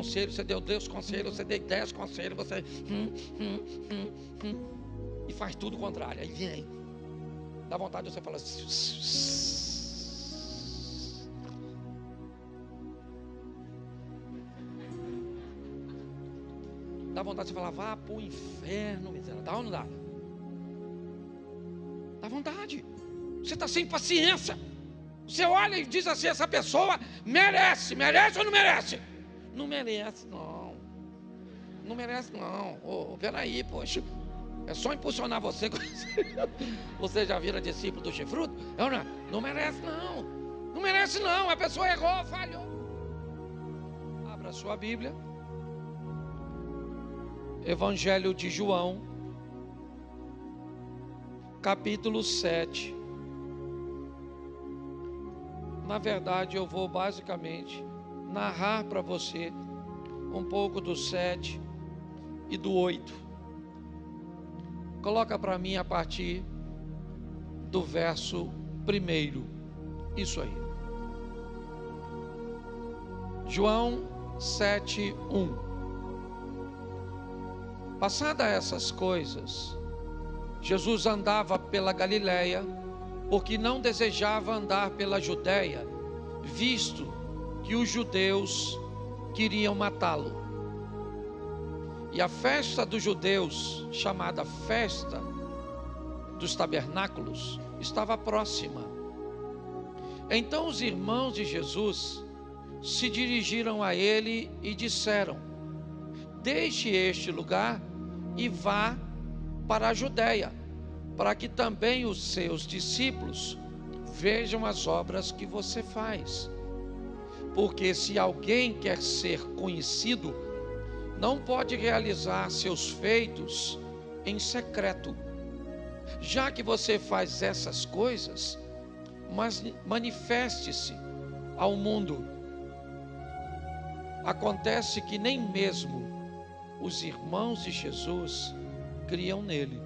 conselhos, você deu 2 conselhos, você deu 10 conselhos, você e faz tudo o contrário. Aí vem, dá vontade de você falar dá vontade de você falar, vá para o inferno, miséria. Dá ou não dá? Dá vontade. Você está sem paciência. Você olha e diz assim, essa pessoa merece ou não merece? Não merece, não. Não merece, não. Peraí, poxa. É só impulsionar você. Você já vira discípulo do chifrudo? Não merece, não. Não merece, não. A pessoa errou, falhou. Abra a sua Bíblia. Evangelho de João, capítulo 7. Na verdade, eu vou basicamente narrar para você um pouco do 7 e do 8. Coloca para mim a partir do verso 1. Isso aí. João 7:1. Passadas essas coisas, Jesus andava pela Galileia, porque não desejava andar pela Judeia, visto que os judeus queriam matá-lo. E a festa dos judeus, chamada Festa dos Tabernáculos, estava próxima. Então os irmãos de Jesus se dirigiram a ele e disseram: deixe este lugar e vá para a Judeia, para que também os seus discípulos vejam as obras que você faz. Porque se alguém quer ser conhecido, não pode realizar seus feitos em secreto. Já que você faz essas coisas, mas manifeste-se ao mundo. Acontece que nem mesmo os irmãos de Jesus criam nele.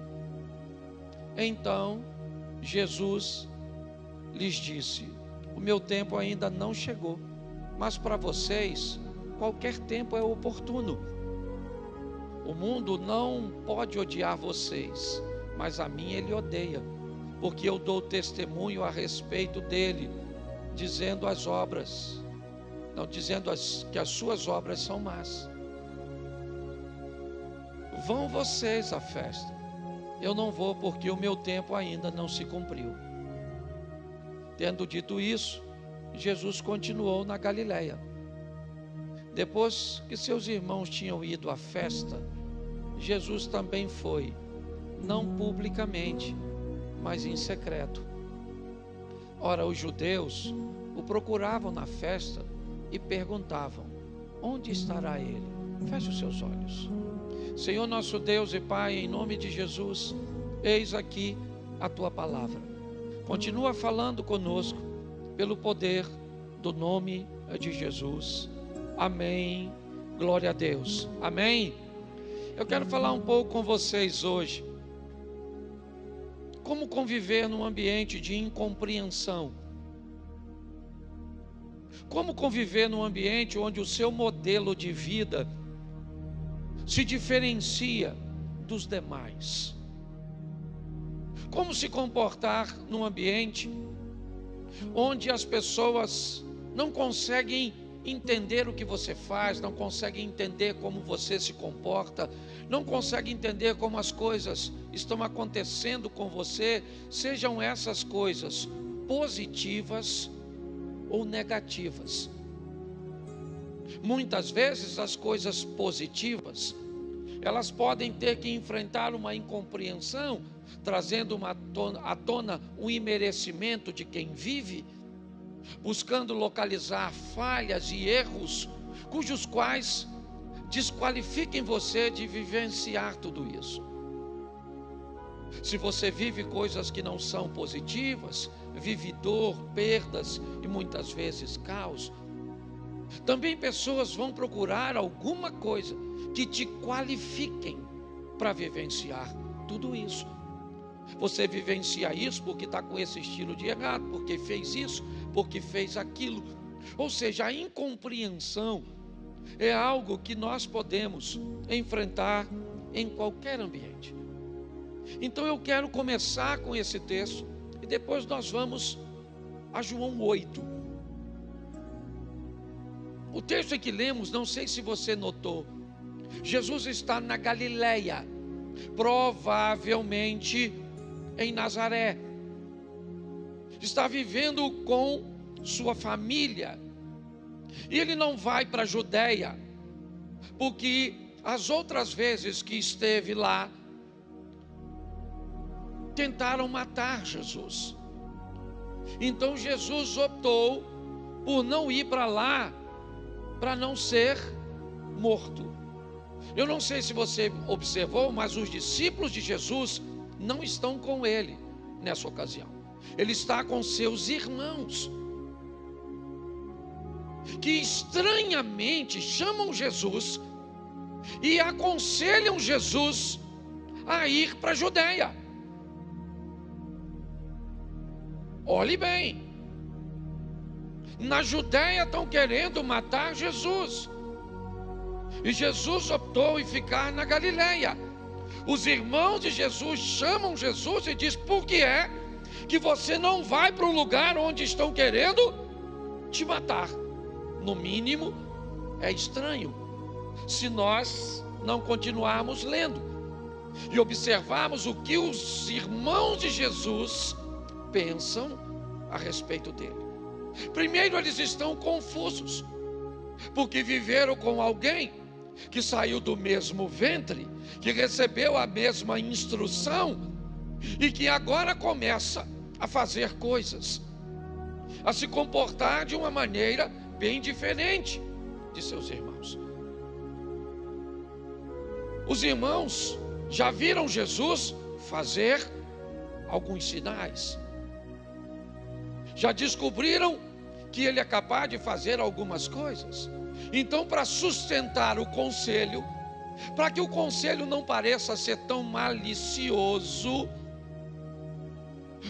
Então Jesus lhes disse: o meu tempo ainda não chegou, mas para vocês qualquer tempo é oportuno. O mundo não pode odiar vocês, mas a mim ele odeia, porque eu dou testemunho a respeito dele, dizendo que as suas obras são más. Vão vocês à festa. Eu não vou, porque o meu tempo ainda não se cumpriu. Tendo dito isso, Jesus continuou na Galileia. Depois que seus irmãos tinham ido à festa, Jesus também foi, não publicamente, mas em secreto. Ora, os judeus o procuravam na festa e perguntavam: onde estará ele? Feche os seus olhos. Senhor nosso Deus e Pai, em nome de Jesus, eis aqui a Tua palavra. Continua falando conosco, pelo poder do nome de Jesus. Amém. Glória a Deus. Amém. Eu quero falar um pouco com vocês hoje. Como conviver num ambiente de incompreensão. Como conviver num ambiente onde o seu modelo de vida se diferencia dos demais. Como se comportar num ambiente onde as pessoas não conseguem entender o que você faz, não conseguem entender como você se comporta, não conseguem entender como as coisas estão acontecendo com você, sejam essas coisas positivas ou negativas. Muitas vezes as coisas positivas, elas podem ter que enfrentar uma incompreensão, trazendo à tona um imerecimento de quem vive, buscando localizar falhas e erros, cujos quais desqualifiquem você de vivenciar tudo isso. Se você vive coisas que não são positivas, vive dor, perdas e muitas vezes caos, também pessoas vão procurar alguma coisa que te qualifiquem para vivenciar tudo isso. Você vivencia isso porque está com esse estilo de errado, porque fez isso, porque fez aquilo. Ou seja, a incompreensão é algo que nós podemos enfrentar em qualquer ambiente. Então eu quero começar com esse texto e depois nós vamos a João 8. O texto que lemos, não sei se você notou, Jesus está na Galileia, provavelmente em Nazaré. Está vivendo com sua família. E ele não vai para a Judeia, porque as outras vezes que esteve lá, tentaram matar Jesus. Então Jesus optou por não ir para lá, para não ser morto. Eu não sei se você observou, mas os discípulos de Jesus não estão com ele nessa ocasião. Ele está com seus irmãos, que estranhamente chamam Jesus e aconselham Jesus a ir para a Judeia. Olhe bem, na Judeia estão querendo matar Jesus, e Jesus optou em ficar na Galileia. Os irmãos de Jesus chamam Jesus e diz: por que é que você não vai para o lugar onde estão querendo te matar? No mínimo, é estranho se nós não continuarmos lendo e observarmos o que os irmãos de Jesus pensam a respeito dele. Primeiro, eles estão confusos, porque viveram com alguém que saiu do mesmo ventre, que recebeu a mesma instrução e que agora começa a fazer coisas, a se comportar de uma maneira bem diferente de seus irmãos. Os irmãos já viram Jesus fazer alguns sinais, já descobriram que ele é capaz de fazer algumas coisas. Então, para sustentar o conselho, para que o conselho não pareça ser tão malicioso,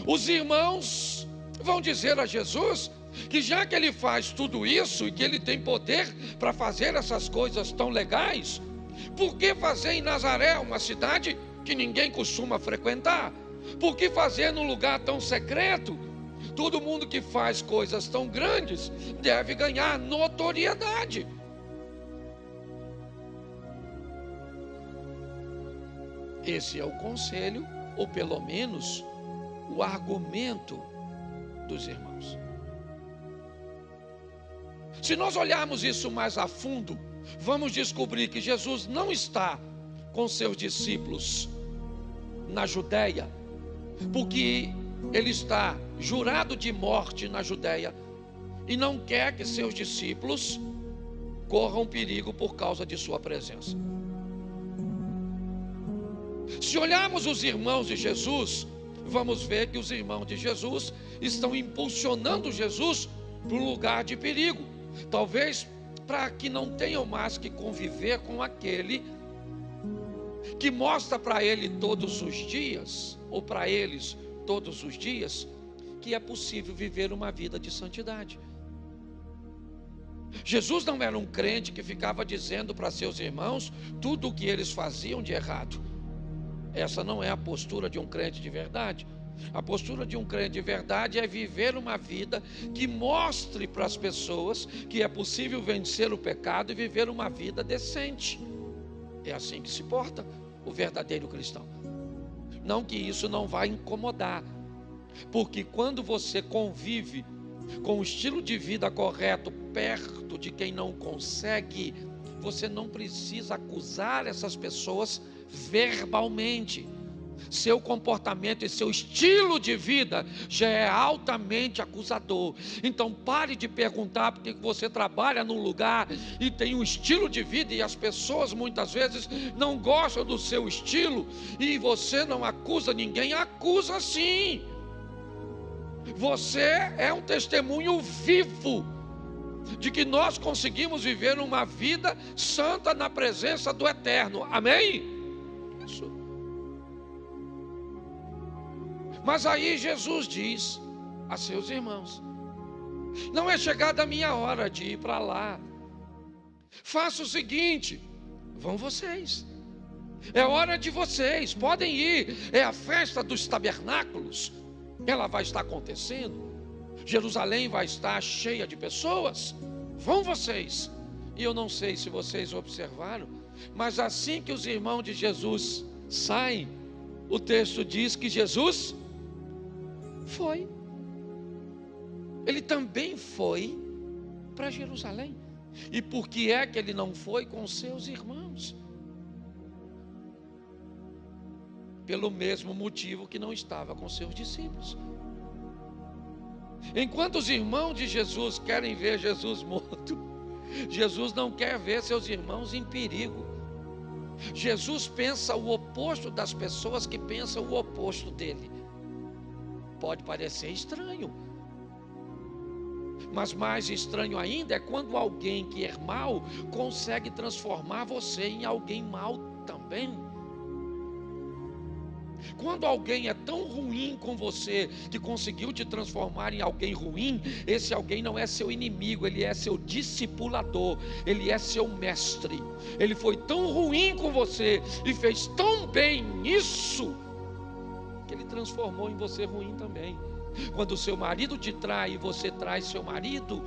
os irmãos vão dizer a Jesus que já que ele faz tudo isso e que ele tem poder para fazer essas coisas tão legais, por que fazer em Nazaré, uma cidade que ninguém costuma frequentar? Por que fazer num lugar tão secreto? Todo mundo que faz coisas tão grandes deve ganhar notoriedade. Esse é o conselho, ou pelo menos o argumento dos irmãos. Se nós olharmos isso mais a fundo, vamos descobrir que Jesus não está com seus discípulos na Judeia, porque ele está jurado de morte na Judeia e não quer que seus discípulos corram perigo por causa de sua presença. Se olharmos os irmãos de Jesus, vamos ver que os irmãos de Jesus estão impulsionando Jesus para um lugar de perigo, talvez para que não tenham mais que conviver com aquele que mostra para ele todos os dias, ou para eles todos os dias, que é possível viver uma vida de santidade. Jesus não era um crente que ficava dizendo para seus irmãos tudo o que eles faziam de errado. Essa não é a postura de um crente de verdade. A postura de um crente de verdade é viver uma vida que mostre para as pessoas que é possível vencer o pecado e viver uma vida decente. É assim que se porta o verdadeiro cristão. Não que isso não vai incomodar, porque quando você convive com o estilo de vida correto perto de quem não consegue, você não precisa acusar essas pessoas verbalmente. Seu comportamento e seu estilo de vida já é altamente acusador. Então pare de perguntar porque você trabalha num lugar e tem um estilo de vida e as pessoas muitas vezes não gostam do seu estilo e você não acusa ninguém. Acusa sim. Você é um testemunho vivo de que nós conseguimos viver uma vida santa na presença do Eterno. Amém? Isso. Mas aí Jesus diz a seus irmãos: não é chegada a minha hora de ir para lá. Faça o seguinte: vão vocês. É hora de vocês, podem ir. É a festa dos tabernáculos. Ela vai estar acontecendo. Jerusalém vai estar cheia de pessoas. Vão vocês. E eu não sei se vocês observaram, mas assim que os irmãos de Jesus saem, o texto diz que Jesus foi. Ele também foi para Jerusalém. E por que é que ele não foi com seus irmãos? Pelo mesmo motivo que não estava com seus discípulos. Enquanto os irmãos de Jesus querem ver Jesus morto, Jesus não quer ver seus irmãos em perigo. Jesus pensa o oposto das pessoas que pensam o oposto dele. Pode parecer estranho, mas mais estranho ainda é quando alguém que é mau consegue transformar você em alguém mau também. Quando alguém é tão ruim com você que conseguiu te transformar em alguém ruim, esse alguém não é seu inimigo, ele é seu discipulador, ele é seu mestre. Ele foi tão ruim com você e fez tão bem isso, que ele transformou em você ruim também. Quando o seu marido te trai e você trai seu marido,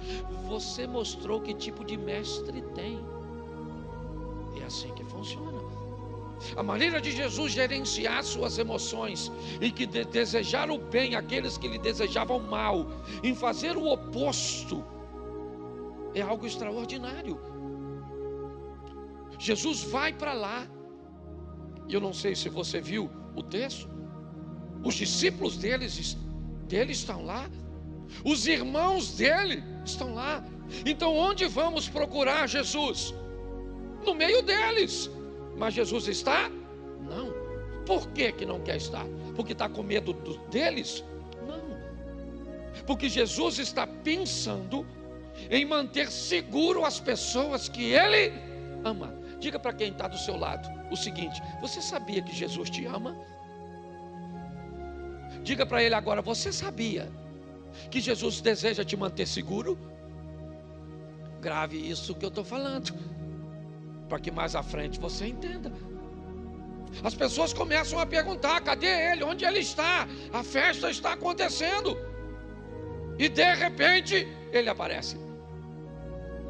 você mostrou que tipo de mestre tem. É assim que funciona. A maneira de Jesus gerenciar suas emoções e que desejar o bem àqueles que lhe desejavam mal, em fazer o oposto, é algo extraordinário. Jesus vai para lá, e eu não sei se você viu o texto, os discípulos dele estão lá, os irmãos dele estão lá. Então onde vamos procurar Jesus? No meio deles. Mas Jesus está? Não. Por que não quer estar? Porque está com medo deles? Não. Porque Jesus está pensando em manter seguro as pessoas que Ele ama. Diga para quem está do seu lado o seguinte: você sabia que Jesus te ama? Diga para ele agora: você sabia que Jesus deseja te manter seguro? Grave isso que eu estou falando, para que mais à frente você entenda. As pessoas começam a perguntar: cadê ele? Onde ele está? A festa está acontecendo. E de repente ele aparece.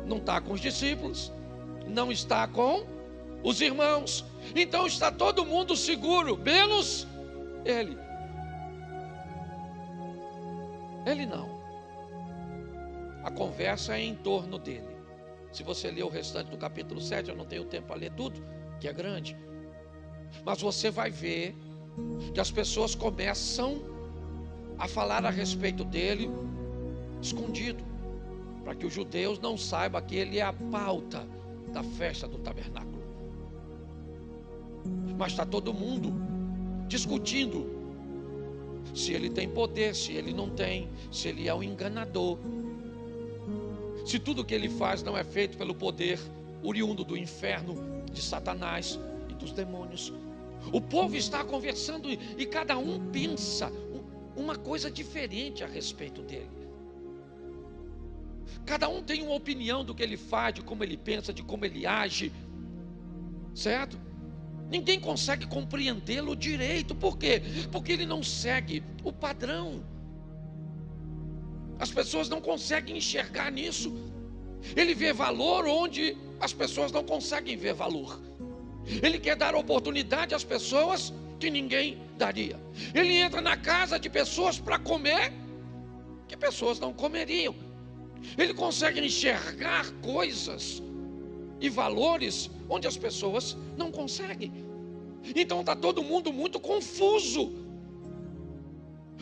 Não está com os discípulos, não está com os irmãos. Então está todo mundo seguro, menos ele. Ele não. A conversa é em torno dele. Se você ler o restante do capítulo 7, eu não tenho tempo para ler tudo, que é grande, mas você vai ver que as pessoas começam a falar a respeito dele escondido, para que os judeus não saibam que ele é a pauta da festa do tabernáculo. Mas está todo mundo discutindo se ele tem poder, se ele não tem, se ele é um enganador, se tudo que ele faz não é feito pelo poder oriundo do inferno, de Satanás e dos demônios. O povo está conversando e cada um pensa uma coisa diferente a respeito dele. Cada um tem uma opinião do que ele faz, de como ele pensa, de como ele age, certo? Ninguém consegue compreendê-lo direito. Por quê? Porque ele não segue o padrão. As pessoas não conseguem enxergar nisso. Ele vê valor onde as pessoas não conseguem ver valor. Ele quer dar oportunidade às pessoas que ninguém daria. Ele entra na casa de pessoas para comer que pessoas não comeriam. Ele consegue enxergar coisas e valores onde as pessoas não conseguem. Então está todo mundo muito confuso.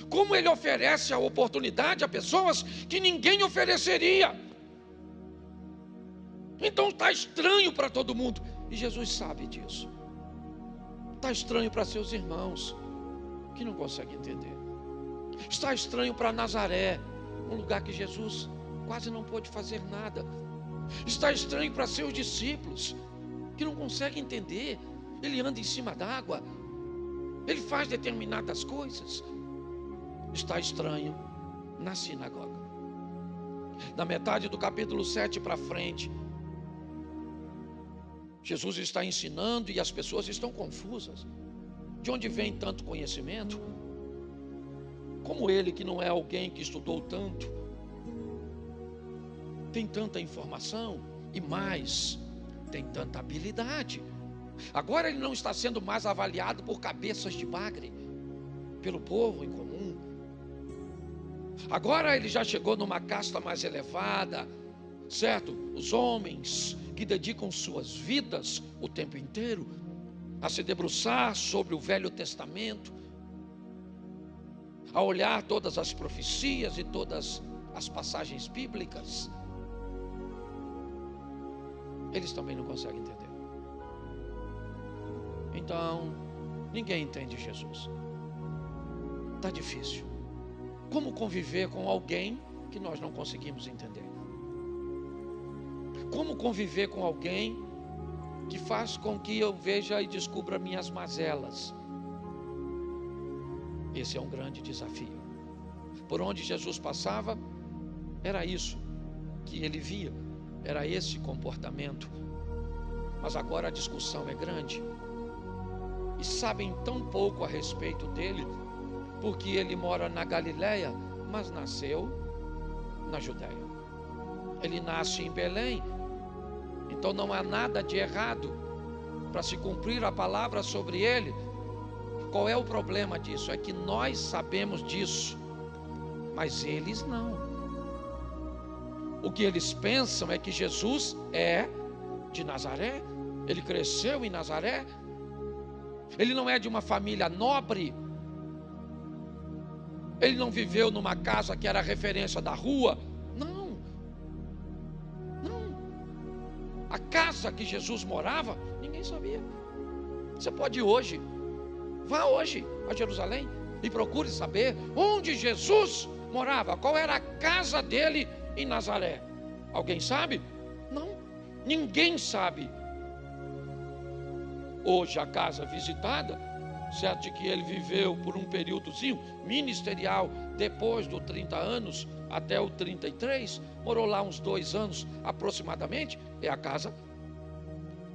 Como ele oferece a oportunidade a pessoas que ninguém ofereceria. Então está estranho para todo mundo. E Jesus sabe disso. Está estranho para seus irmãos, que não conseguem entender. Está estranho para Nazaré, um lugar que Jesus quase não pôde fazer nada. Está estranho para seus discípulos, que não conseguem entender. Ele anda em cima d'água, ele faz determinadas coisas. Está estranho na sinagoga. Na metade do capítulo 7 para frente, Jesus está ensinando e as pessoas estão confusas. De onde vem tanto conhecimento? Como ele, que não é alguém que estudou tanto, tem tanta informação e mais, tem tanta habilidade. Agora ele não está sendo mais avaliado por cabeças de bagre, pelo povo em comum. Agora ele já chegou numa casta mais elevada, certo? Os homens que dedicam suas vidas o tempo inteiro a se debruçar sobre o Velho Testamento, a olhar todas as profecias e todas as passagens bíblicas. Eles também não conseguem entender. Então, ninguém entende Jesus. Está difícil. Como conviver com alguém que nós não conseguimos entender? Como conviver com alguém que faz com que eu veja e descubra minhas mazelas? Esse é um grande desafio. Por onde Jesus passava, era isso que ele via, era esse comportamento. Mas agora a discussão é grande. E sabem tão pouco a respeito dele, porque ele mora na Galileia, mas nasceu na Judéia. Ele nasce em Belém, então não há nada de errado para se cumprir a palavra sobre ele. Qual é o problema disso? É que nós sabemos disso, mas eles não. O que eles pensam é que Jesus é de Nazaré, ele cresceu em Nazaré, ele não é de uma família nobre, ele não viveu numa casa que era a referência da rua. Não. A casa que Jesus morava, ninguém sabia. Você pode ir hoje, vá hoje a Jerusalém e procure saber onde Jesus morava, qual era a casa dele em Nazaré. Alguém sabe? Não, ninguém sabe. Hoje a casa visitada, certo, de que ele viveu por um períodozinho ministerial, depois dos 30 anos até o 33, morou lá uns 2 anos aproximadamente, é a casa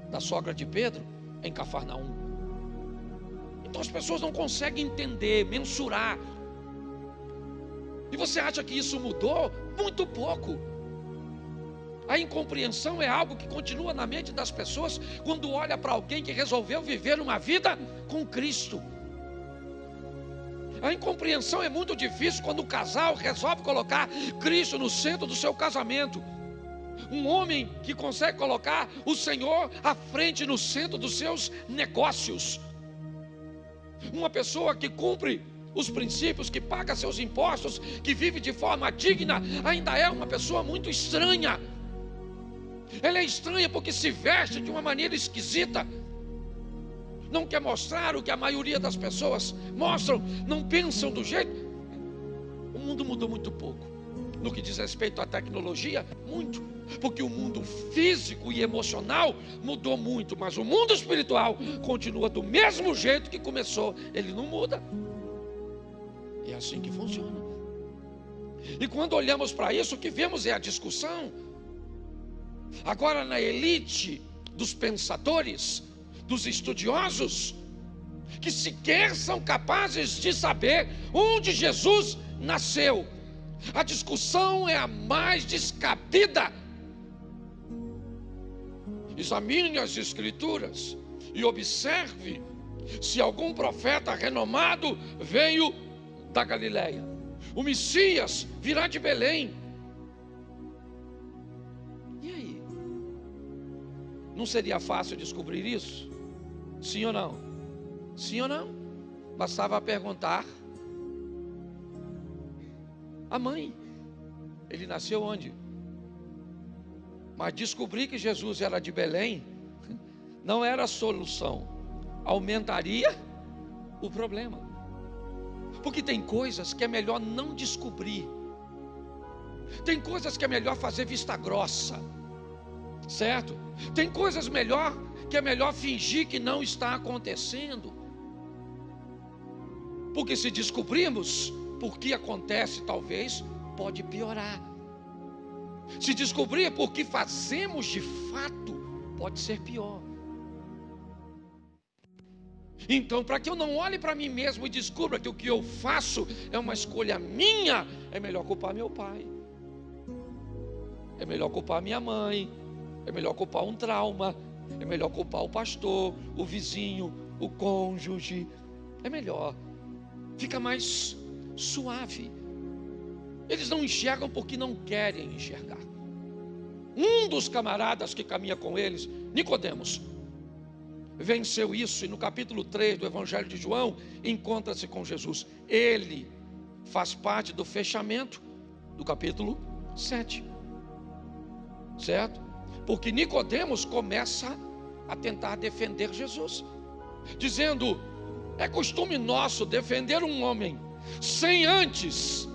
da sogra de Pedro, em Cafarnaum. Então as pessoas não conseguem entender, mensurar. E você acha que isso mudou? Muito pouco. A incompreensão é algo que continua na mente das pessoas quando olha para alguém que resolveu viver uma vida com Cristo. A incompreensão é muito difícil quando o casal resolve colocar Cristo no centro do seu casamento. Um homem que consegue colocar o Senhor à frente, no centro dos seus negócios. Uma pessoa que cumpre os princípios, que paga seus impostos, que vive de forma digna, ainda é uma pessoa muito estranha. Ela é estranha porque se veste de uma maneira esquisita, não quer mostrar o que a maioria das pessoas mostram, não pensam do jeito. O mundo mudou muito pouco. No que diz respeito à tecnologia, muito, porque o mundo físico e emocional mudou muito, mas o mundo espiritual continua do mesmo jeito que começou, ele não muda. É assim que funciona. E quando olhamos para isso, o que vemos é a discussão. Agora na elite dos pensadores, dos estudiosos, que sequer são capazes de saber onde Jesus nasceu. A discussão é a mais descabida. Examine as Escrituras e observe se algum profeta renomado veio da Galileia. O Messias virá de Belém. E aí? Não seria fácil descobrir isso? Sim ou não? Sim ou não? Bastava perguntar a mãe. Ele nasceu onde? Mas descobrir que Jesus era de Belém não era a solução, aumentaria o problema. Porque tem coisas que é melhor não descobrir, tem coisas que é melhor fazer vista grossa, certo? Tem coisas que é melhor fingir que não está acontecendo. Porque se descobrirmos por que acontece, talvez pode piorar. Se descobrir por que fazemos de fato, pode ser pior. Então, para que eu não olhe para mim mesmo e descubra que o que eu faço é uma escolha minha, é melhor culpar meu pai, é melhor culpar minha mãe, é melhor culpar um trauma, é melhor culpar o pastor, o vizinho, o cônjuge. É melhor, fica mais suave. Eles não enxergam porque não querem enxergar. Um dos camaradas que caminha com eles, Nicodemos, venceu isso, e no capítulo 3 do Evangelho de João encontra-se com Jesus. Ele faz parte do fechamento do capítulo 7, certo? Porque Nicodemos começa a tentar defender Jesus, dizendo: é costume nosso defender um homem sem antes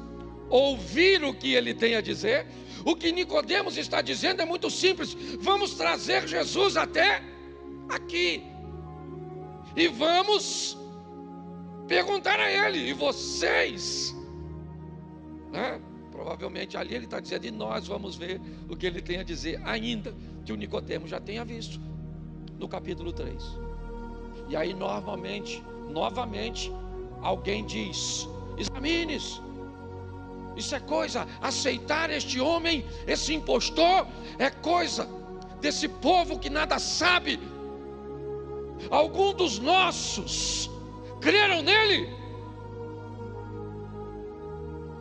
ouvir o que ele tem a dizer. O que Nicodemos está dizendo é muito simples: vamos trazer Jesus até aqui e vamos perguntar a ele, e vocês, né? Provavelmente ali ele está dizendo, e nós vamos ver o que ele tem a dizer, ainda que o Nicodemos já tenha visto no capítulo 3. E aí novamente alguém diz: examine-se. Isso é coisa, aceitar este homem, esse impostor, é coisa desse povo que nada sabe. Alguns dos nossos creram nele?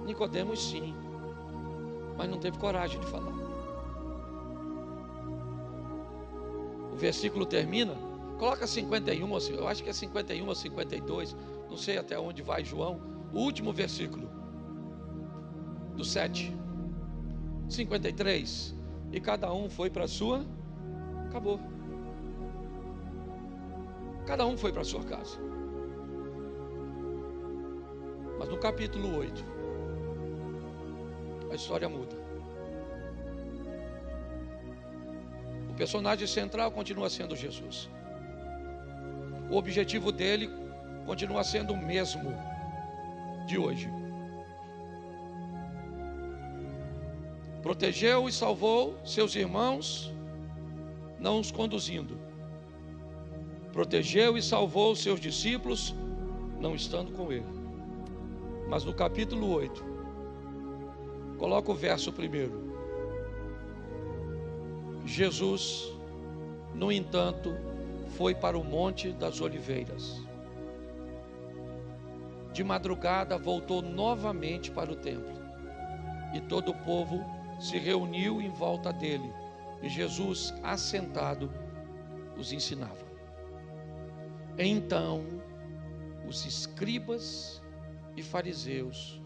Nicodemos sim, mas não teve coragem de falar. O versículo termina, coloca 51, eu acho que é 51 ou 52, não sei até onde vai João, o último versículo do 7, 53, e cada um foi para a sua, acabou. Cada um foi para a sua casa. Mas no capítulo 8, a história muda. O personagem central continua sendo Jesus. O objetivo dele continua sendo o mesmo de hoje. Protegeu e salvou seus irmãos, não os conduzindo. Protegeu e salvou seus discípulos, não estando com ele. Mas no capítulo 8, coloca o verso primeiro. Jesus, no entanto, foi para o Monte das Oliveiras. De madrugada voltou novamente para o templo, e todo o povo se reuniu em volta dele, e Jesus, assentado, os ensinava. Então os escribas e fariseus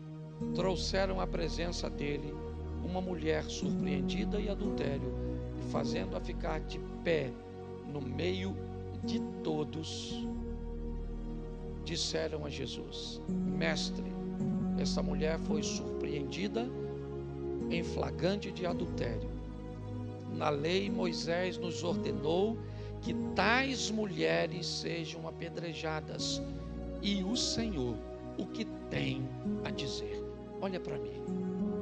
trouxeram à presença dele uma mulher surpreendida em adultério, e fazendo-a ficar de pé no meio de todos, disseram a Jesus: Mestre, essa mulher foi surpreendida em flagrante de adultério. Na lei Moisés nos ordenou que tais mulheres sejam apedrejadas. E o Senhor, o que tem a dizer? Olha para mim,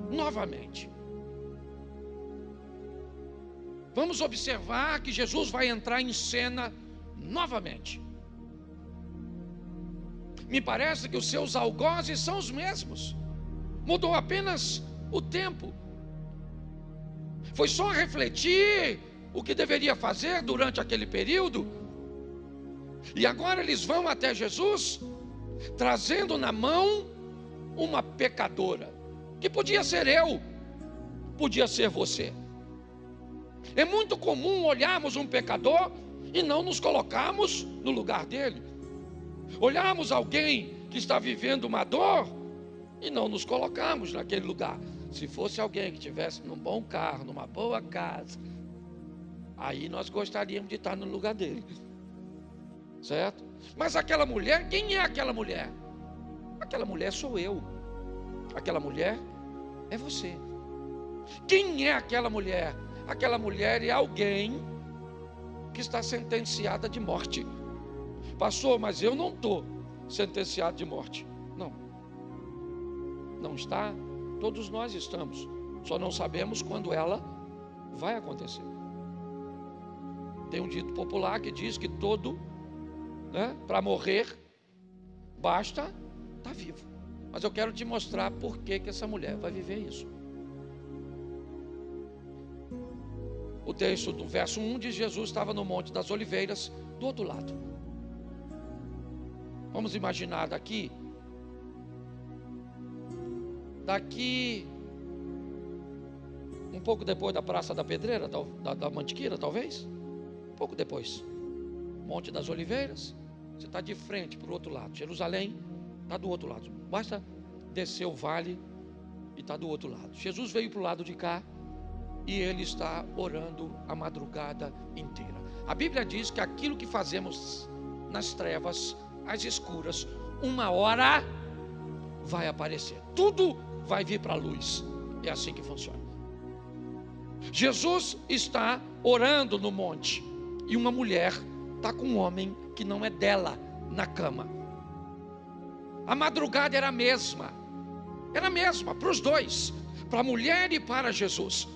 novamente. Vamos observar que Jesus vai entrar em cena novamente. Me parece que os seus algozes são os mesmos, mudou apenas o tempo. Foi só refletir o que deveria fazer durante aquele período, e agora eles vão até Jesus, trazendo na mão uma pecadora, que podia ser eu, podia ser você. É muito comum olharmos um pecador e não nos colocarmos no lugar dele. Olharmos alguém que está vivendo uma dor e não nos colocarmos naquele lugar. Se fosse alguém que estivesse num bom carro, numa boa casa, aí nós gostaríamos de estar no lugar dele, certo? Mas aquela mulher, quem é aquela mulher? Aquela mulher sou eu. Aquela mulher é você. Quem é aquela mulher? Aquela mulher é alguém que está sentenciada de morte. Pastor, mas eu não estou sentenciado de morte. Não. Não está? Todos nós estamos. Só não sabemos quando ela vai acontecer. Tem um dito popular que diz que todo né? Para morrer, basta estar vivo. Mas eu quero te mostrar por que essa mulher vai viver isso. O texto do verso 1 diz: Jesus estava no Monte das Oliveiras, do outro lado. Vamos imaginar daqui um pouco depois da Praça da Pedreira, da Mantiqueira, talvez. Um pouco depois. Monte das Oliveiras, você está de frente para o outro lado. Jerusalém está do outro lado. Basta descer o vale e está do outro lado. Jesus veio para o lado de cá e ele está orando a madrugada inteira. A Bíblia diz que aquilo que fazemos nas trevas, às escuras, uma hora vai aparecer. Tudo vai vir para a luz. É assim que funciona. Jesus está orando no monte e uma mulher está com um homem que não é dela na cama. A madrugada era a mesma para os dois, para a mulher e para Jesus.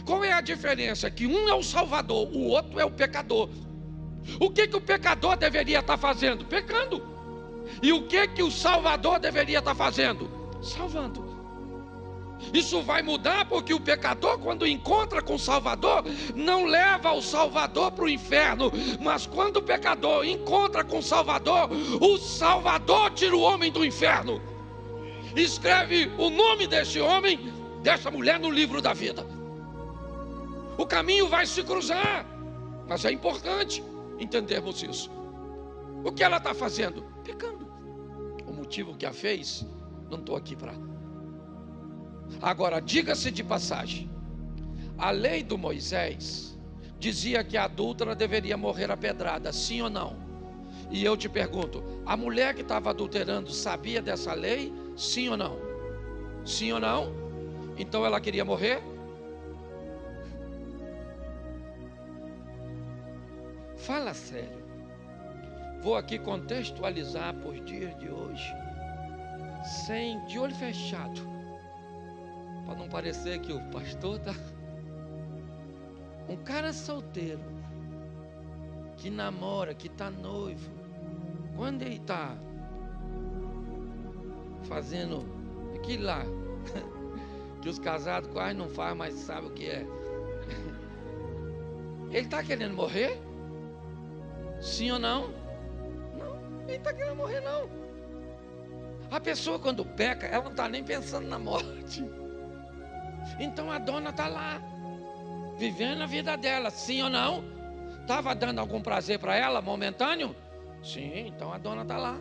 Qual é a diferença? Que um é o Salvador, o outro é o pecador. O que o pecador deveria estar fazendo? Pecando. E o que o Salvador deveria estar fazendo? Salvando. Isso vai mudar porque o pecador, quando encontra com o Salvador, não leva o Salvador para o inferno, mas quando o pecador encontra com o Salvador tira o homem do inferno. Escreve o nome desse homem, dessa mulher no livro da vida. O caminho vai se cruzar, mas é importante entendermos isso. O que ela está fazendo? Pecando. O motivo que a fez, não estou aqui para. Agora, diga-se de passagem, a lei do Moisés dizia que a adúltera deveria morrer a pedrada, sim ou não? E eu te pergunto, a mulher que estava adulterando sabia dessa lei, sim ou não? Sim ou não? Então ela queria morrer? Fala sério. Vou aqui contextualizar para os dias de hoje, de olho fechado, para não parecer que o pastor está. Um cara solteiro, que namora, que está noivo, quando ele está fazendo aquilo lá, que os casados quase não fazem, mas sabem o que é. Ele está querendo morrer? Sim ou não? Não, ele está querendo morrer não. A pessoa quando peca, ela não está nem pensando na morte. Então a dona está lá, vivendo a vida dela, sim ou não? Estava dando algum prazer para ela, momentâneo? Sim, então a dona está lá.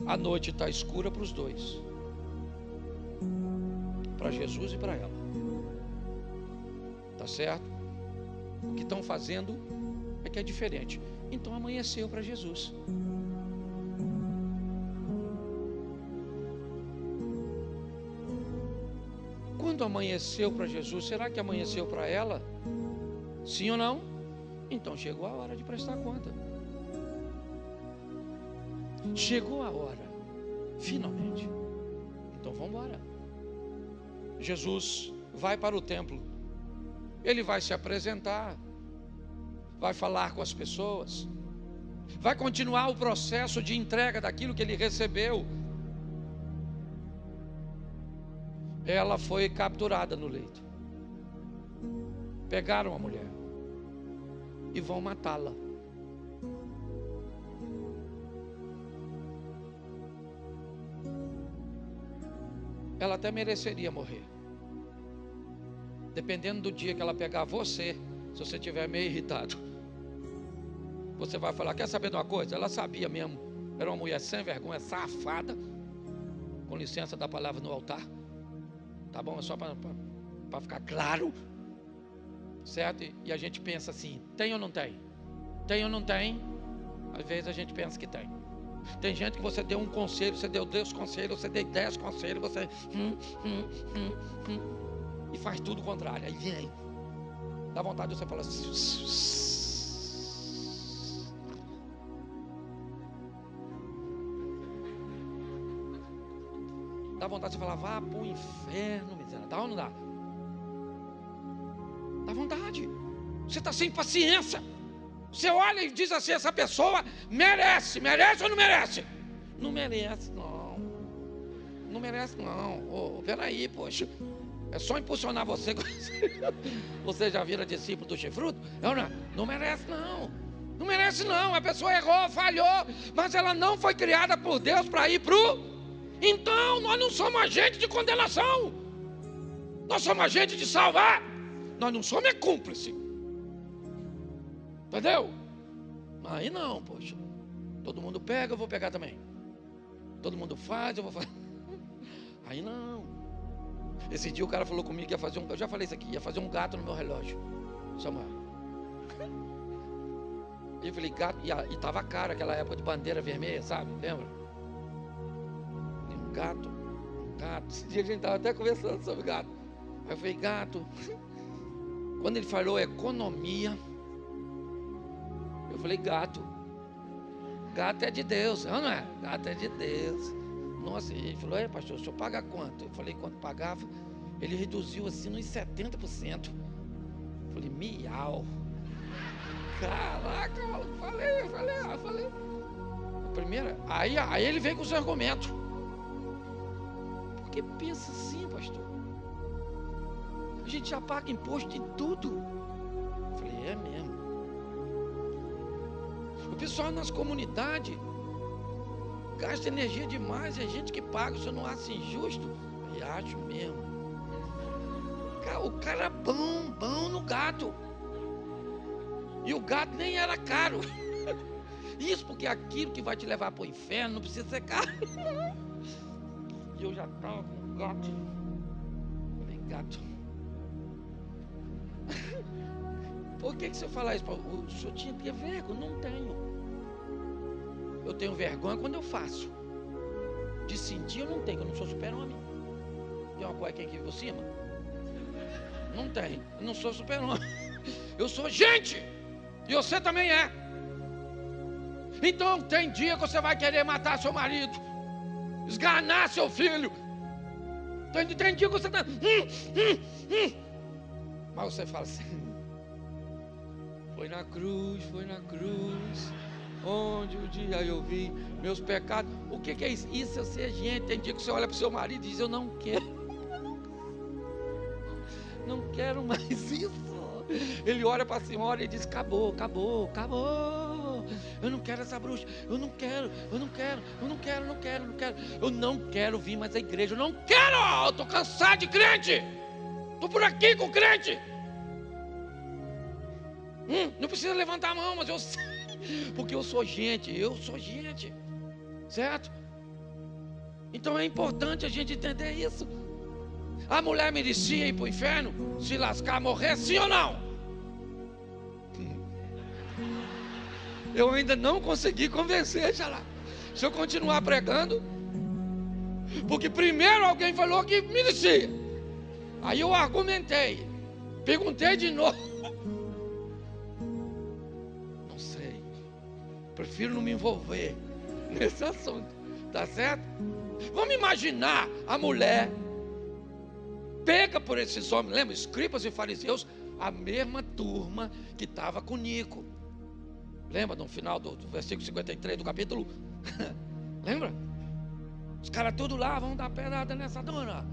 A noite está escura para os dois, para Jesus e para ela. Tá certo? O que estão fazendo é que é diferente. Então amanheceu para Jesus. Quando amanheceu para Jesus, será que amanheceu para ela? Sim ou não? Então chegou a hora de prestar conta. Chegou a hora, finalmente. Então vamos embora. Jesus vai para o templo. Ele vai se apresentar, vai falar com as pessoas, vai continuar o processo de entrega daquilo que ele recebeu. Ela foi capturada no leito. Pegaram a mulher e vão matá-la. Ela até mereceria morrer. Dependendo do dia que ela pegar você, se você estiver meio irritado, você vai falar: quer saber de uma coisa? Ela sabia mesmo, era uma mulher sem vergonha, safada, com licença da palavra no altar, tá bom? É só para ficar claro, certo? E a gente pensa assim: tem ou não tem? Tem ou não tem? Às vezes a gente pensa que tem. Tem gente que você deu um conselho, você deu 10 conselhos, você deu 10 conselhos, você e faz tudo o contrário. Aí vem, dá vontade de você falar assim. Dá vontade de você falar: vá para o inferno, miséria. Dá ou não dá? Dá vontade. Você está sem paciência. Você olha e diz assim: essa pessoa merece ou não merece? Não merece, não. Não merece, não. Peraí, poxa. É só impulsionar você. Você já vira discípulo do chifrudo? Não merece, não. Não merece, não. A pessoa errou, falhou, mas ela não foi criada por Deus para ir pro. Então, nós não somos agente de condenação. Nós somos agente de salvar. Nós não somos cúmplice. Entendeu? Aí não, poxa. Todo mundo pega, eu vou pegar também. Todo mundo faz, eu vou fazer. Aí não. Esse dia o cara falou comigo que ia fazer eu já falei isso aqui, ia fazer um gato no meu relógio, Samuel. E eu falei, gato, e tava caro aquela época de bandeira vermelha, sabe? Lembra? Um gato. Esse dia a gente estava até conversando sobre gato. Aí eu falei, gato. Quando ele falou economia, eu falei, gato. Gato é de Deus, não é? Gato é de Deus. Nossa, ele falou, pastor, o senhor paga quanto? Eu falei, quanto pagava? Ele reduziu assim uns 70%. Eu falei, miau. Caraca, eu falei. Primeira, aí ele veio com os argumentos. Por que pensa assim, pastor? A gente já paga imposto em tudo. Eu falei, é mesmo. O pessoal nas comunidades gasta energia demais, é gente que paga, você não acha injusto? E acho mesmo. O cara é bom no gato. E o gato nem era caro. Isso porque aquilo que vai te levar para o inferno não precisa ser caro. E eu já estava com gato. Falei, gato. Por que você fala isso? O senhor tinha que ter vergonha? Não tenho. Eu tenho vergonha quando eu faço. De sentir eu não tenho, eu não sou super-homem. Tem uma cuequinha aqui por cima? Não tem, eu não sou super-homem. Eu sou gente. E você também é. Então tem dia que você vai querer matar seu marido, esganar seu filho. Tem dia que você está... Mas você fala assim, foi na cruz, onde um dia eu vi meus pecados. O que é isso? Isso é ser gente. Tem dia que você olha para o seu marido e diz, eu não quero. Não quero mais isso. Ele olha para a senhora e diz, acabou. Eu não quero essa bruxa. Eu não quero vir mais à igreja. Eu não quero. Eu estou cansado de crente. Estou por aqui com crente. Não precisa levantar a mão, mas eu sei. Porque eu sou gente. Certo? Então é importante a gente entender isso. A mulher merecia ir para o inferno, se lascar, morrer, sim ou não? Eu ainda não consegui convencer, Xalá. Se eu continuar pregando, porque primeiro alguém falou que merecia. Aí eu argumentei, perguntei de novo. Não sei. Prefiro não me envolver nesse assunto, tá certo? Vamos imaginar a mulher pega por esses homens, lembra? Escribas e fariseus, a mesma turma que estava com Nico. Lembra no final do versículo 53 do capítulo? Lembra? Os caras todos lá vão dar pedrada nessa dona.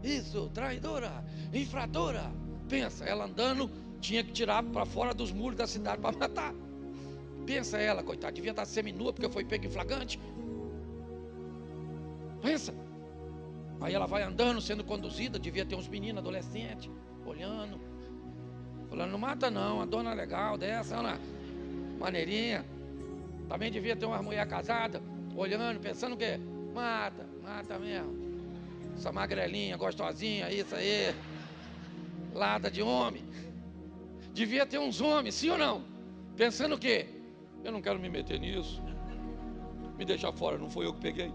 Isso, traidora, infratora. Pensa, ela andando, tinha que tirar para fora dos muros da cidade para matar. Pensa ela, coitada, devia estar seminua porque foi pega em flagrante. Pensa. Aí ela vai andando, sendo conduzida, devia ter uns meninos adolescentes, olhando, falando, não mata não, a dona legal dessa, Ana, maneirinha. Também devia ter uma mulher casada, olhando, pensando o quê? Mata mesmo. Essa magrelinha, gostosinha, isso aí, lada de homem. Devia ter uns homens, sim ou não? Pensando o quê? Eu não quero me meter nisso. Me deixar fora, não foi eu que peguei,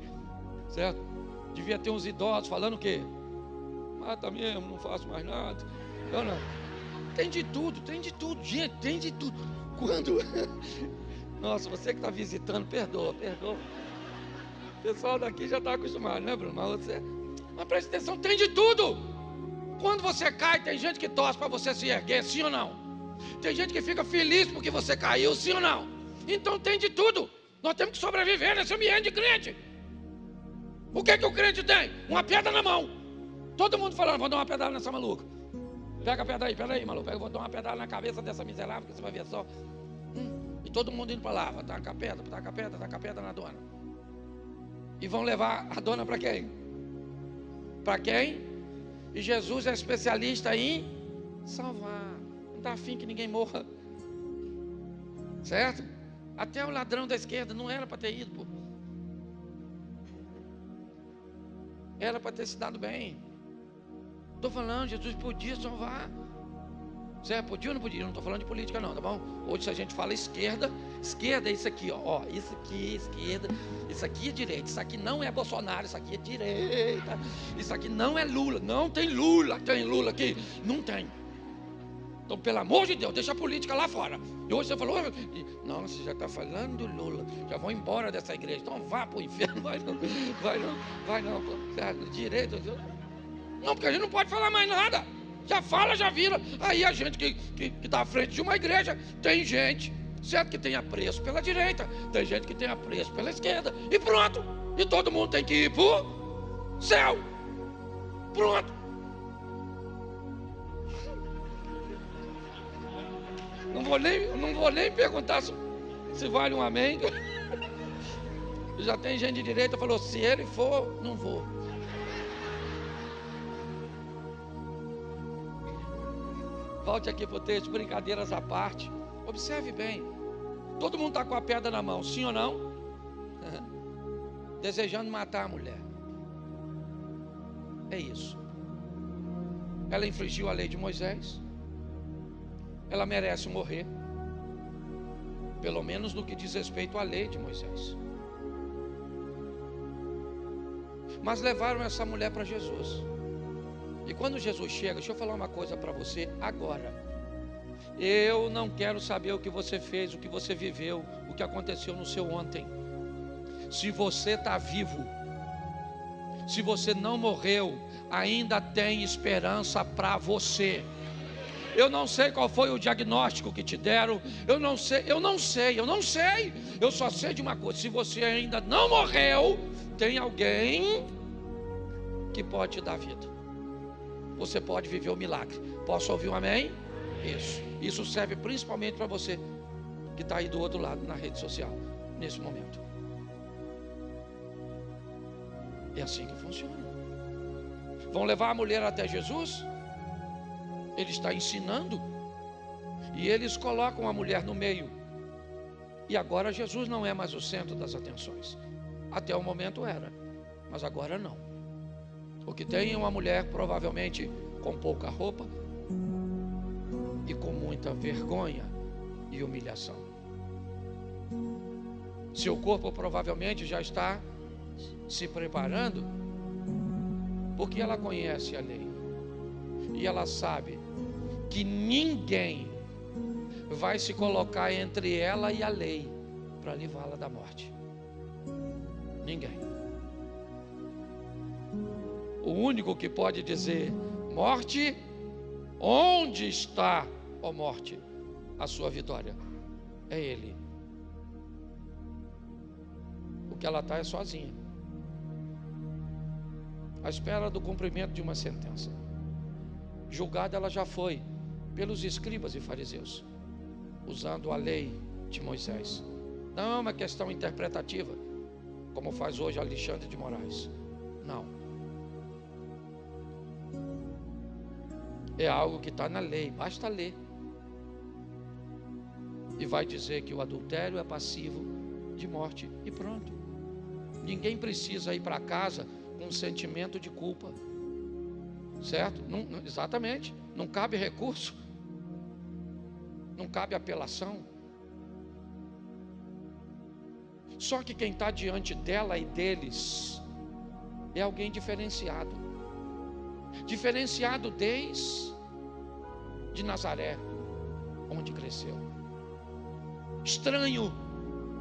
certo? Devia ter uns idosos falando o quê? Mata mesmo, não faço mais nada. Não. Tem de tudo, gente, tem de tudo. Quando... Nossa, você que está visitando, perdoa. O pessoal daqui já está acostumado, né, Bruno? Mas presta atenção, tem de tudo. Quando você cai, tem gente que torce para você se erguer, sim ou não? Tem gente que fica feliz porque você caiu, sim ou não? Então tem de tudo. Nós temos que sobreviver nesse ambiente de crente. O que o crente tem? Uma pedra na mão. Todo mundo falando, vou dar uma pedrada nessa maluca. Pega a pedra aí, maluco. Eu vou dar uma pedrada na cabeça dessa miserável, que você vai ver só. E todo mundo indo para lá, vai tacar a pedra, tacar a pedra na dona. E vão levar a dona para quem? Para quem? E Jesus é especialista em salvar. Não está afim que ninguém morra. Certo? Até o ladrão da esquerda não era para ter ido, pô. Era para ter se dado bem. Estou falando, Jesus podia salvar. Você podia ou não podia? Eu não estou falando de política não, tá bom? Hoje se a gente fala esquerda, esquerda é isso aqui, ó, isso aqui, esquerda, isso aqui é direita, isso aqui não é Bolsonaro, isso aqui é direita, isso aqui não é Lula, não tem Lula aqui, não tem. Então, pelo amor de Deus, deixa a política lá fora. E hoje você falou, não, você já está falando do Lula, já vão embora dessa igreja, então vá para o inferno, vai não, direito, não, porque a gente não pode falar mais nada. Já fala, já vira. Aí a gente que está à frente de uma igreja, tem gente, certo, que tem apreço pela direita, tem gente que tem apreço pela esquerda, e pronto. E todo mundo tem que ir para o céu. Pronto. Não vou nem perguntar se vale um amém. Já tem gente de direita que falou, se ele for, não vou. Volte aqui para o texto, brincadeiras à parte. Observe bem. Todo mundo está com a pedra na mão, sim ou não? Desejando matar a mulher. É isso. Ela infringiu a lei de Moisés. Ela merece morrer. Pelo menos no que diz respeito à lei de Moisés. Mas levaram essa mulher para Jesus. E quando Jesus chega, deixa eu falar uma coisa para você agora. Eu não quero saber o que você fez, o que você viveu, o que aconteceu no seu ontem. Se você está vivo, se você não morreu, ainda tem esperança para você. Eu não sei qual foi o diagnóstico que te deram. Eu não sei. Eu só sei de uma coisa: se você ainda não morreu, tem alguém que pode te dar vida. Você pode viver o milagre. Posso ouvir um amém? Isso serve principalmente para você que está aí do outro lado na rede social, nesse momento. É assim que funciona. Vão levar a mulher até Jesus. Ele está ensinando. E eles colocam a mulher no meio. E agora Jesus não é mais o centro das atenções. Até o momento era, mas agora não. O que tem é uma mulher provavelmente com pouca roupa e com muita vergonha e humilhação. Seu corpo provavelmente já está se preparando, porque ela conhece a lei e ela sabe que ninguém vai se colocar entre ela e a lei para livrá-la da morte. Ninguém. O único que pode dizer: morte, onde está, ó morte, a sua vitória? É Ele. O que ela está é sozinha, à espera do cumprimento de uma sentença. Julgada ela já foi pelos escribas e fariseus, usando a lei de Moisés. Não é uma questão interpretativa, como faz hoje Alexandre de Moraes. Não. É algo que está na lei, basta ler. E vai dizer que o adultério é passivo de morte, e pronto. Ninguém precisa ir para casa com um sentimento de culpa, certo? Não, exatamente, não cabe recurso, não cabe apelação. Só que quem está diante dela e deles é alguém diferenciado. Diferenciado desde de Nazaré, onde cresceu. Estranho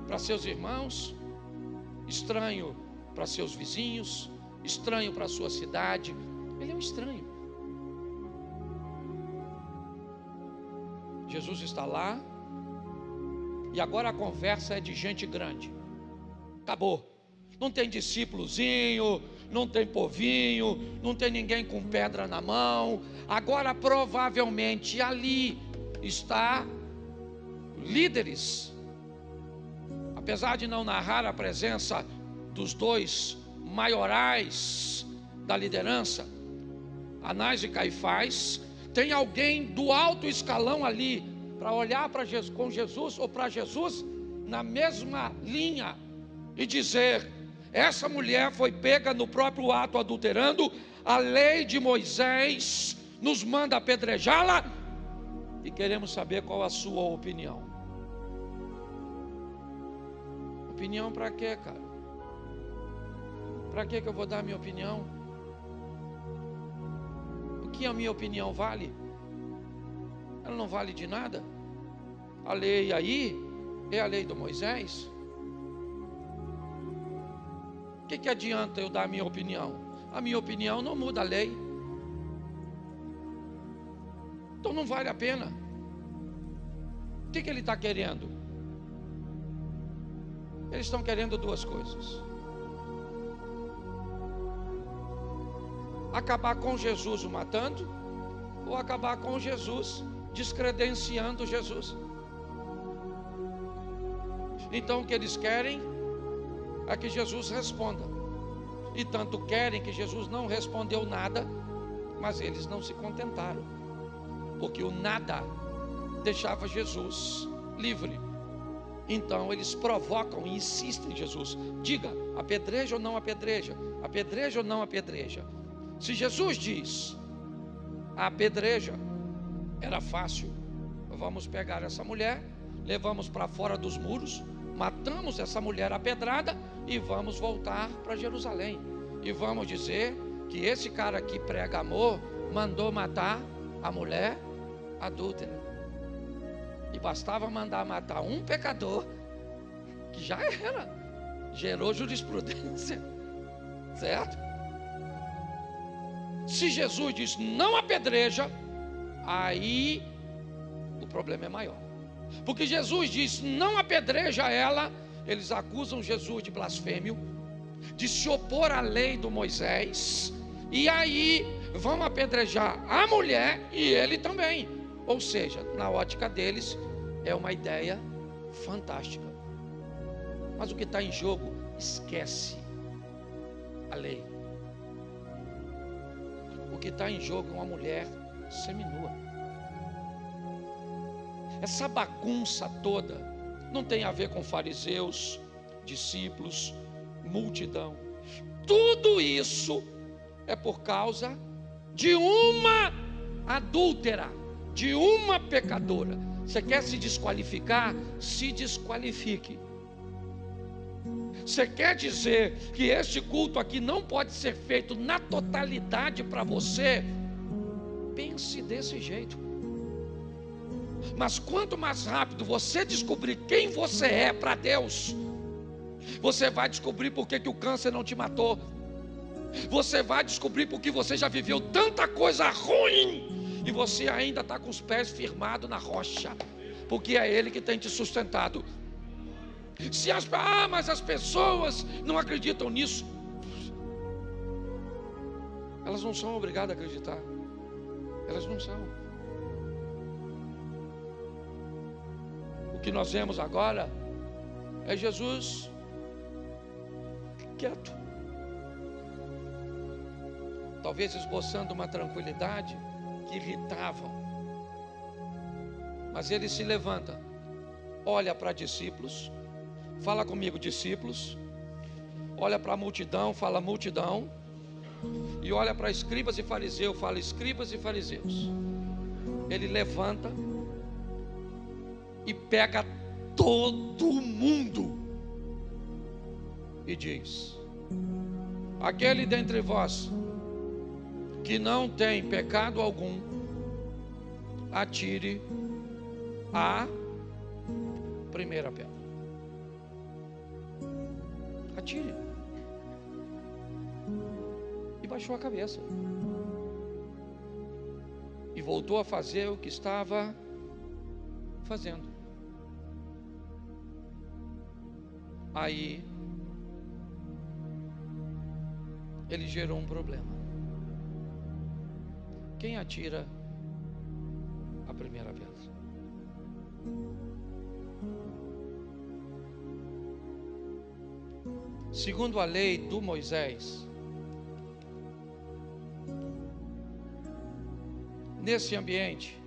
para seus irmãos, estranho para seus vizinhos, estranho para a sua cidade. Ele é um estranho. Jesus está lá, e agora a conversa é de gente grande. Acabou. Não tem discípulozinho, não tem povinho, não tem ninguém com pedra na mão. Agora provavelmente ali está líderes. Apesar de não narrar a presença dos dois maiorais da liderança, Anás e Caifás, tem alguém do alto escalão ali para olhar para Jesus, com Jesus, ou para Jesus na mesma linha e dizer: essa mulher foi pega no próprio ato adulterando, a lei de Moisés nos manda apedrejá-la, e queremos saber qual a sua opinião. Opinião para quê, cara? Para que eu vou dar a minha opinião? O que a minha opinião vale? Ela não vale de nada. A lei aí é a lei do Moisés. O que adianta eu dar a minha opinião? A minha opinião não muda a lei. Então não vale a pena. O que ele está querendo? Eles estão querendo duas coisas: acabar com Jesus o matando, ou acabar com Jesus descredenciando Jesus. Então o que eles querem é que Jesus responda. E tanto querem que Jesus não respondeu nada, mas eles não se contentaram, porque o nada deixava Jesus livre. Então eles provocam e insistem em Jesus: diga, apedreja ou não apedreja? Apedreja ou não apedreja? Se Jesus diz apedreja, era fácil. Vamos pegar essa mulher, levamos para fora dos muros, matamos essa mulher à pedrada e vamos voltar para Jerusalém. E vamos dizer que esse cara que prega amor mandou matar a mulher adúltera. E bastava mandar matar um pecador, que já era, gerou jurisprudência, certo? Se Jesus diz não apedreja, aí o problema é maior. Porque Jesus diz não apedreja ela, eles acusam Jesus de blasfêmio, de se opor à lei do Moisés, e aí vão apedrejar a mulher e ele também. Ou seja, na ótica deles é uma ideia fantástica. Mas o que está em jogo, esquece a lei. O que está em jogo é uma mulher seminua. Essa bagunça toda não tem a ver com fariseus, discípulos, multidão. Tudo isso é por causa de uma adúltera, de uma pecadora. Você quer se desqualificar? Se desqualifique. Você quer dizer que este culto aqui não pode ser feito na totalidade para você? Pense desse jeito. Mas quanto mais rápido você descobrir quem você é para Deus, você vai descobrir por que o câncer não te matou. Você vai descobrir porque você já viveu tanta coisa ruim e você ainda está com os pés firmados na rocha, porque é Ele que tem te sustentado. Mas as pessoas não acreditam nisso. Elas não são obrigadas a acreditar. Elas não são. O que nós vemos agora é Jesus quieto, talvez esboçando uma tranquilidade que irritava. Mas ele se levanta, olha para discípulos, fala comigo, discípulos, olha para a multidão, fala multidão, e olha para escribas e fariseus, fala escribas e fariseus. Ele levanta e pega todo mundo e diz: aquele dentre vós que não tem pecado algum, atire a primeira pedra. Atire. E baixou a cabeça e voltou a fazer o que estava fazendo. Aí ele gerou um problema. Quem atira a primeira pedra? Segundo a lei do Moisés, nesse ambiente,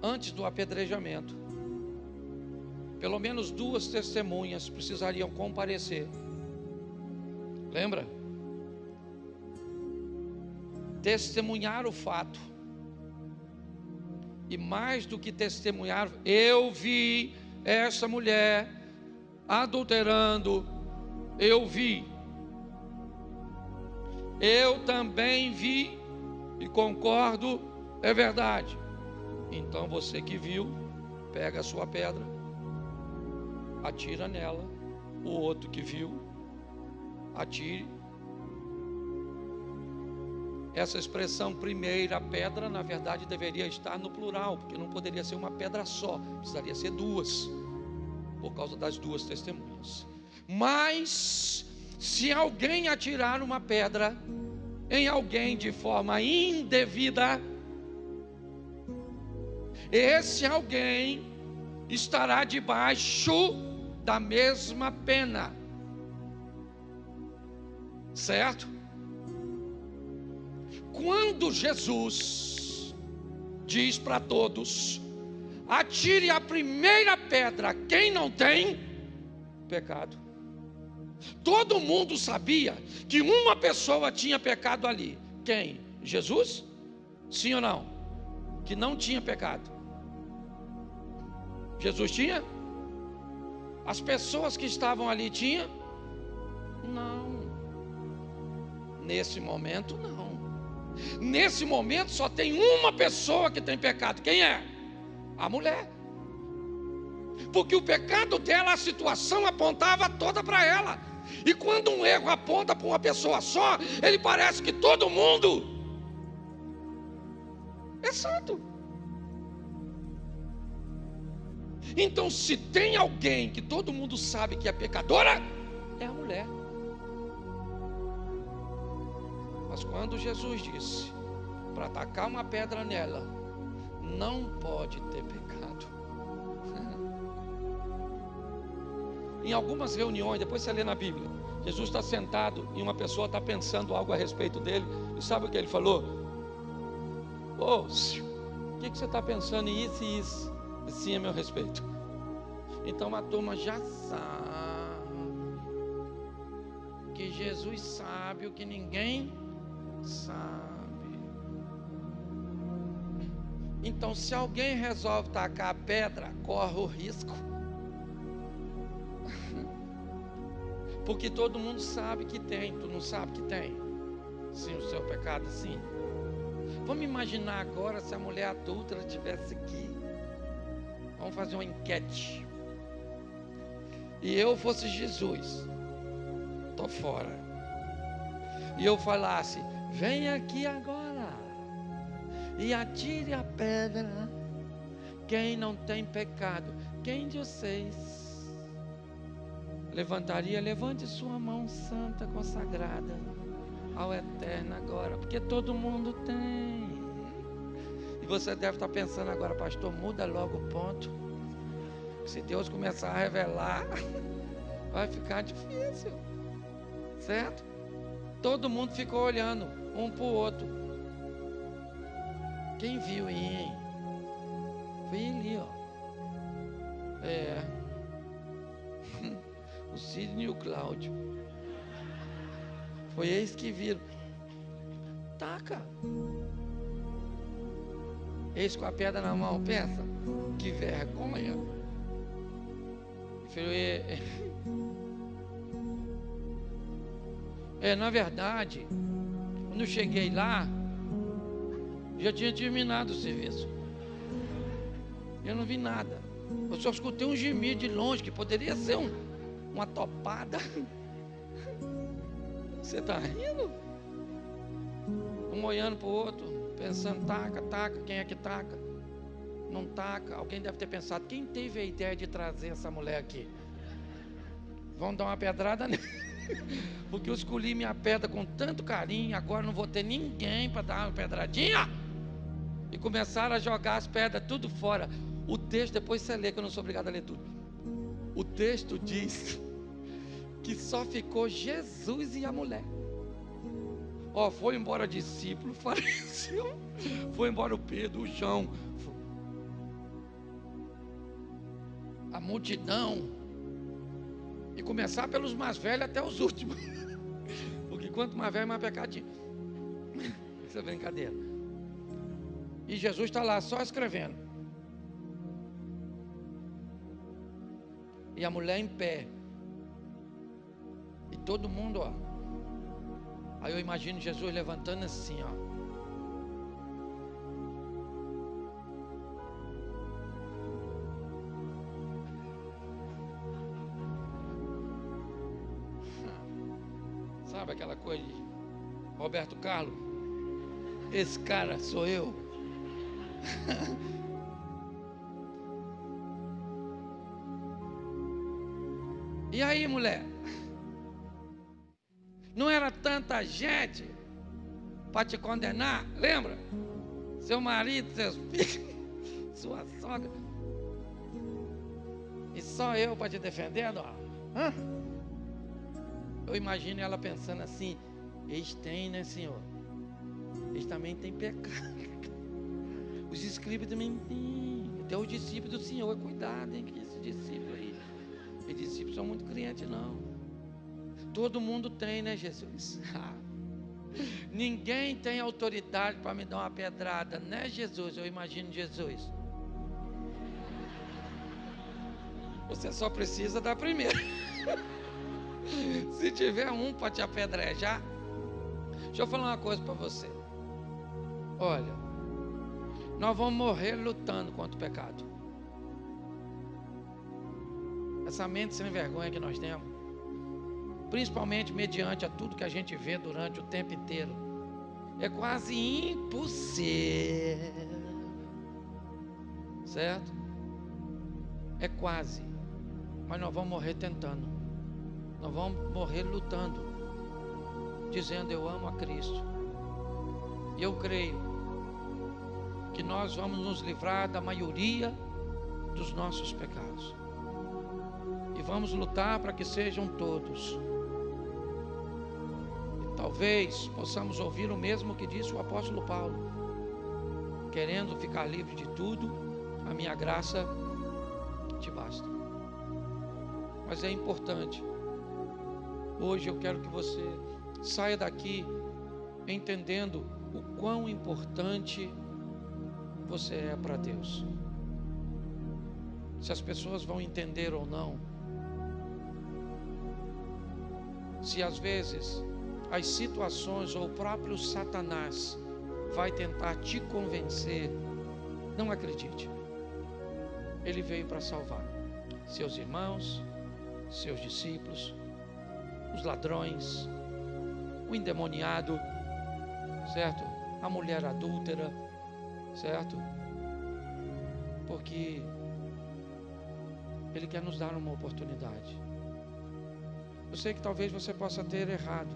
antes do apedrejamento, pelo menos 2 testemunhas precisariam comparecer. Lembra? Testemunhar o fato. E mais do que testemunhar, eu vi essa mulher adulterando. Eu vi. Eu também vi e concordo, é verdade. Então você que viu, pega a sua pedra, atira nela. O outro que viu, atire. Essa expressão primeira pedra, na verdade, deveria estar no plural, porque não poderia ser uma pedra só, precisaria ser 2, por causa das 2 testemunhas. Mas, se alguém atirar uma pedra em alguém de forma indevida, esse alguém estará debaixo da mesma pena, certo? Quando Jesus diz para todos: atire a primeira pedra quem não tem pecado, todo mundo sabia que uma pessoa tinha pecado ali. Quem? Jesus? Sim ou não? Que não tinha pecado. Jesus tinha? As pessoas que estavam ali tinham? Não. Nesse momento não. Nesse momento só tem uma pessoa que tem pecado. Quem é? A mulher. Porque o pecado dela, a situação apontava toda para ela. E quando um erro aponta para uma pessoa só, ele parece que todo mundo é santo. Então, se tem alguém que todo mundo sabe que é pecadora, é a mulher. Mas quando Jesus disse para atacar uma pedra nela, não pode ter pecado. Em algumas reuniões, depois você lê na Bíblia, Jesus está sentado e uma pessoa está pensando algo a respeito dele. E sabe o que ele falou? O que você está pensando em isso e isso? Sim, a meu respeito. Então a turma já sabe que Jesus sabe o que ninguém sabe. Então, se alguém resolve tacar a pedra, corre o risco. Porque todo mundo sabe que tem. Tu não sabe que tem? Sim, o seu pecado, sim. Vamos imaginar agora se a mulher adúltera estivesse aqui. Vamos fazer uma enquete. E eu fosse Jesus. Estou fora. E eu falasse: vem aqui agora e atire a pedra quem não tem pecado. Quem de vocês levantaria? Levante sua mão santa, consagrada ao Eterno agora, porque todo mundo tem. E você deve estar pensando agora: pastor, muda logo o ponto. Se Deus começar a revelar, vai ficar difícil, certo? Todo mundo ficou olhando um para o outro. Quem viu aí, hein? Foi ali, ó. O Sidney e o Cláudio. Foi eles que viram. Taca. Eles com a pedra na mão, pensa. Que vergonha. Na verdade, quando eu cheguei lá, já tinha terminado o serviço. Eu não vi nada. Eu só escutei um gemido de longe, que poderia ser uma topada. Você está rindo? Um olhando para o outro, pensando: taca, taca, quem é que taca? não taca. Alguém deve ter pensado, quem teve a ideia de trazer essa mulher aqui? Vão dar uma pedrada nele. Porque eu escolhi minha pedra com tanto carinho, agora não vou ter ninguém para dar uma pedradinha. E começaram a jogar as pedras tudo fora. O texto, depois você lê, que eu não sou obrigado a ler tudo. O texto diz que só ficou Jesus e a mulher. Ó, foi embora discípulo, fariseu, foi embora o Pedro, o João, a multidão. E começar pelos mais velhos até os últimos. Porque quanto mais velho, mais pecadinho. Isso é brincadeira. E Jesus está lá só escrevendo. E a mulher em pé. E todo mundo, ó. Aí eu imagino Jesus levantando assim, ó. Sabe aquela coisa de Roberto Carlos? Esse cara sou eu. E aí, mulher? Não era tanta gente para te condenar? Lembra? Seu marido, seus filhos, sua sogra. E só eu para te defender, não? Hã? Eu imagino ela pensando assim, eles têm, né, Senhor? Eles também têm pecado. Os escribas também têm. Até os discípulos do Senhor. Cuidado, hein, que esses discípulos aí. Os discípulos são muito crentes, não. Todo mundo tem, né, Jesus? Ninguém tem autoridade para me dar uma pedrada, né, Jesus? Eu imagino Jesus. Você só precisa da primeira. Se tiver um para te apedrejar. Deixa eu falar uma coisa para você. Olha, nós vamos morrer lutando contra o pecado. Essa mente sem vergonha que nós temos, principalmente mediante a tudo que a gente vê durante o tempo inteiro, é quase impossível. Certo? É quase. Mas nós vamos morrer tentando. Nós vamos morrer lutando, dizendo eu amo a Cristo. E eu creio que nós vamos nos livrar da maioria dos nossos pecados. E vamos lutar para que sejam todos. E talvez possamos ouvir o mesmo que disse o apóstolo Paulo: querendo ficar livre de tudo, a minha graça te basta. Mas é importante. Hoje eu quero que você saia daqui entendendo o quão importante você é para Deus. Se as pessoas vão entender ou não, se às vezes as situações ou o próprio Satanás vai tentar te convencer, não acredite. Ele veio para salvar seus irmãos, seus discípulos, os ladrões, o endemoniado, certo? A mulher adúltera, certo? Porque Ele quer nos dar uma oportunidade. Eu sei que talvez você possa ter errado.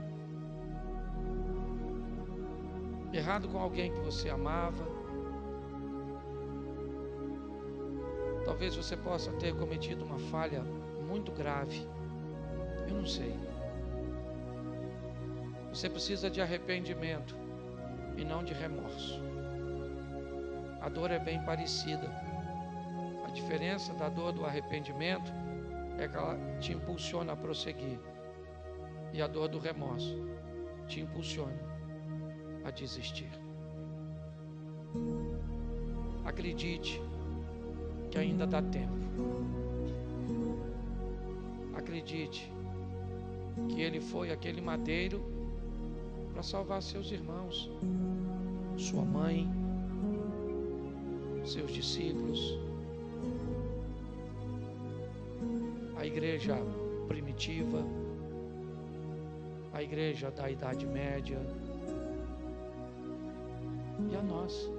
Errado com alguém que você amava. Talvez você possa ter cometido uma falha muito grave. Eu não sei. Você precisa de arrependimento e não de remorso. A dor é bem parecida. A diferença da dor do arrependimento é que ela te impulsiona a prosseguir. E a dor do remorso te impulsiona a desistir. Acredite que ainda dá tempo. Acredite que Ele foi aquele madeiro para salvar seus irmãos, sua mãe, seus discípulos, a igreja primitiva, a igreja da Idade Média e a nós.